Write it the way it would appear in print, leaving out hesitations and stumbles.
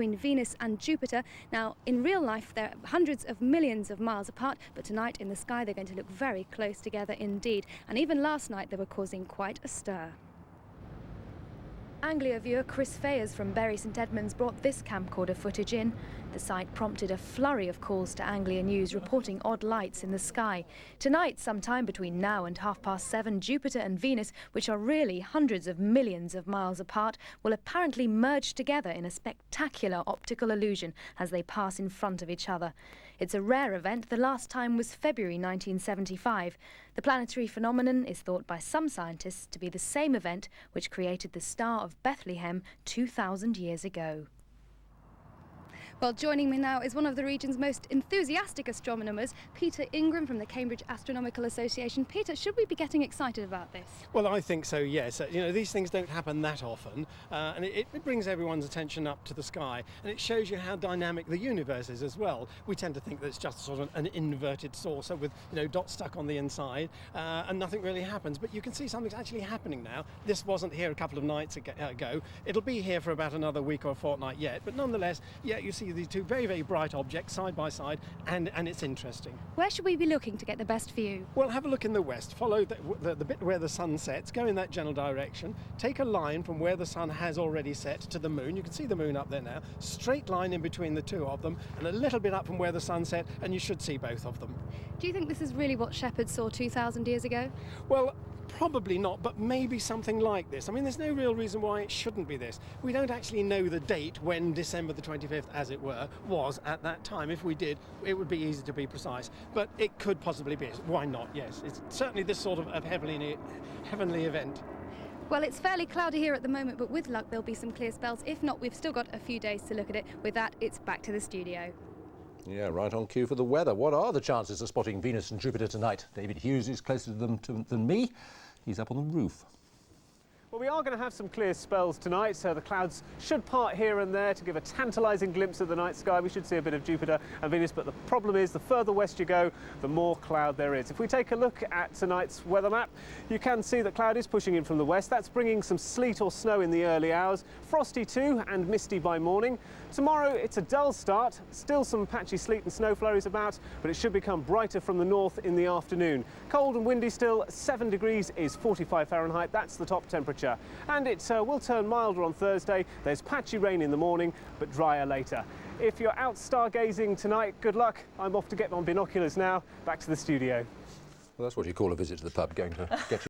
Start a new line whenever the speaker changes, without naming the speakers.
between Venus and Jupiter. Now, in real life, they're hundreds of millions of miles apart, but tonight in the sky, they're going to look very close together indeed. And even last night, they were causing quite a stir. Anglia viewer Chris Fayers from Bury St Edmunds brought this camcorder footage in. The sight prompted a flurry of calls to Anglia News reporting odd lights in the sky. Tonight, sometime between now and 7:30, Jupiter and Venus, which are really hundreds of millions of miles apart, will apparently merge together in a spectacular optical illusion as they pass in front of each other. It's a rare event. The last time was February 1975. The planetary phenomenon is thought by some scientists to be the same event which created the Star of Bethlehem 2,000 years ago. Well, joining me now is one of the region's most enthusiastic astronomers, Peter Ingram from the Cambridge Astronomical Association. Peter, should we be getting excited about this?
Well, I think so, yes. You know, these things don't happen that often, and it brings everyone's attention up to the sky, and it shows you how dynamic the universe is as well. We tend to think that it's just sort of an inverted saucer with, you know, dots stuck on the inside, and nothing really happens. But you can see something's actually happening now. This wasn't here a couple of nights ago. It'll be here for about another week or fortnight yet, but nonetheless, yeah, you see these two very, very bright objects side by side, and it's interesting.
Where should we be looking to get the best view?
Well, have a look in the west. Follow the bit where the sun sets, go in that general direction, take a line from where the sun has already set to the moon. You can see the moon up there now. Straight line in between the two of them, and a little bit up from where the sun set, and you should see both of them.
Do you think this is really what shepherds saw 2,000 years ago?
Well, probably not, but maybe something like this. I mean, there's no real reason why it shouldn't be this. We don't actually know the date when December the 25th, as it were, was at that time. If we did, it would be easy to be precise. But it could possibly be. Why not? Yes, it's certainly this sort of heavenly event.
Well, it's fairly cloudy here at the moment, but with luck there'll be some clear spells. If not, we've still got a few days to look at it. With that, it's back to the studio.
Yeah, right on cue for the weather. What are the chances of spotting Venus and Jupiter tonight? David Hughes is closer to them than me. He's up on the roof.
Well, we are going to have some clear spells tonight, so the clouds should part here and there to give a tantalising glimpse of the night sky. We should see a bit of Jupiter and Venus, but the problem is the further west you go, the more cloud there is. If we take a look at tonight's weather map, you can see that cloud is pushing in from the west. That's bringing some sleet or snow in the early hours, frosty too and misty by morning. Tomorrow it's a dull start, still some patchy sleet and snow flurries about, but it should become brighter from the north in the afternoon. Cold and windy still, 7 degrees is 45 Fahrenheit, that's the top temperature. And it will turn milder on Thursday. There's patchy rain in the morning, but drier later. If you're out stargazing tonight, good luck. I'm off to get my binoculars now. Back to the studio.
Well, that's what you call a visit to the pub, going to get